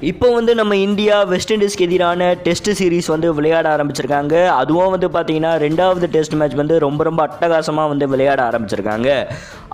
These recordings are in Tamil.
இப்போ வந்து நம்ம இந்தியா வெஸ்ட் இண்டீஸ்க்கு எதிரான டெஸ்ட் சீரிஸ் வந்து விளையாட ஆரம்பிச்சிருக்காங்க. அதுவும் வந்து பார்த்தீங்கன்னா 2வது டெஸ்ட் மேட்ச் வந்து ரொம்ப அட்டகாசமாக வந்து விளையாட ஆரம்பிச்சிருக்காங்க.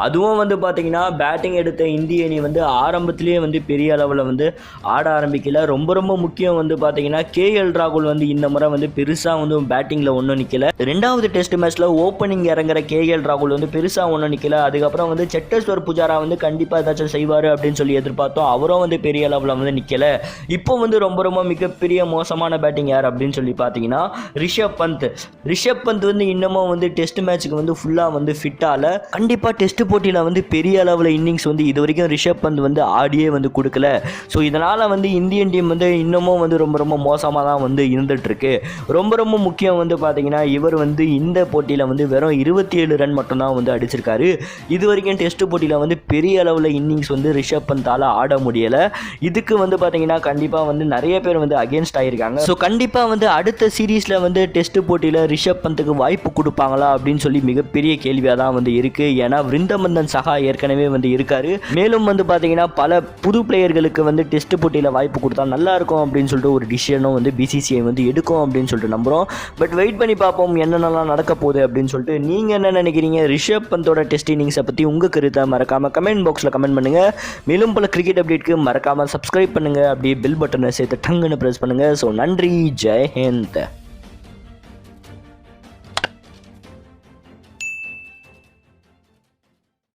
அதுவும் வந்து பார்த்தீங்கன்னா பேட்டிங் எடுத்த இந்திய அணி வந்து ஆரம்பத்திலேயே வந்து பெரிய அளவில் வந்து ஆட ஆரம்பிக்கல. ரொம்ப முக்கியம் வந்து பார்த்தீங்கன்னா KL ராகுல் வந்து இந்த முறை வந்து பெருசாக வந்து பேட்டிங்கில் ஒன்றும் நிற்கல. 2வது டெஸ்ட் மேட்ச்சில் ஓப்பனிங் இறங்குற KL ராகுல் வந்து பெருசாக ஒன்றும் நிற்கல. அதுக்கப்புறம் வந்து சேட்டேஸ்வர் புஜாரா வந்து கண்டிப்பாக ஏதாச்சும் செய்வார் அப்படின்னு சொல்லி எதிர்பார்த்தோம். அவரும் வந்து பெரிய அளவில் வந்து நிற்கல. இப்போ வந்து ரொம்ப மிகப்பெரிய மோசமான பேட்டிங் யார் அப்படின்னு சொல்லி பார்த்தீங்கன்னா ரிஷப் பந்த் வந்து இன்னமும் வந்து டெஸ்ட் மேட்ச்சுக்கு வந்து ஃபுல்லாக வந்து ஃபிட் ஆகல. கண்டிப்பாக டெஸ்ட் போட்டியில் வந்து பெரிய அளவில் இன்னிங்ஸ் வந்து இது வரைக்கும் ரிஷப் பந்த் வந்து ஆடியே வந்து கொடுக்கல. ஸோ இதனால் வந்து இந்தியன் டீம் வந்து இன்னமும் வந்து ரொம்ப மோசமாக தான் வந்து இருந்துகிட்ருக்கு. ரொம்ப முக்கியம் வந்து பார்த்தீங்கன்னா இவர் வந்து இந்த போட்டியில் வந்து வெறும் 27 ரன் மட்டும்தான் வந்து அடிச்சிருக்காரு. இது வரைக்கும் டெஸ்ட் போட்டியில் வந்து பெரிய அளவில் இன்னிங்ஸ் வந்து ரிஷப் பந்தால் ஆட முடியலை. இதுக்கு வந்து பார்த்தீங்கன்னா கண்டிப்பாக வந்து நிறைய பேர் வந்து அகேன்ஸ்ட் ஆகியிருக்காங்க. ஸோ கண்டிப்பாக வந்து அடுத்த சீரீஸில் வந்து டெஸ்ட் போட்டியில் ரிஷப் பந்துக்கு வாய்ப்பு கொடுப்பாங்களா அப்படின்னு சொல்லி மிகப்பெரிய கேள்வியாக தான் வந்து இருக்குது. ஏன்னா விருந்தமந்தன் சகா ஏற்கனவே வந்து இருக்காரு. மேலும் வந்து பார்த்தீங்கன்னா பல புது பிளேயர்களுக்கு வந்து டெஸ்ட் போட்டியில் வாய்ப்பு கொடுத்தா நல்லா இருக்கும் அப்படின்னு சொல்லிட்டு ஒரு டிசிஷனும் வந்து BCCI வந்து எடுக்கும் அப்படின்னு சொல்லிட்டு நம்புகிறோம். பட் வெயிட் பண்ணி பார்ப்போம் என்னென்னலாம் நடக்க போகுது அப்படின்னு சொல்லிட்டு. நீங்கள் என்ன நினைக்கிறீங்க? ரிஷப் பந்தோட டெஸ்ட் இன்னிங்ஸை பற்றி உங்கள் கருத்தை மறக்காமல் கமெண்ட் பாக்ஸில் கமெண்ட் பண்ணுங்கள். மேலும் பல கிரிக்கெட் அப்டேட்க்கு மறக்காமல் சப்ஸ்கிரைப் பண்ணுங்கள். அப்படியே பெல் பட்டனை சேர்த்து டங்குன்னு ப்ரெஸ் பண்ணுங்கள். ஸோ நன்றி, ஜெய் ஹிந்த்.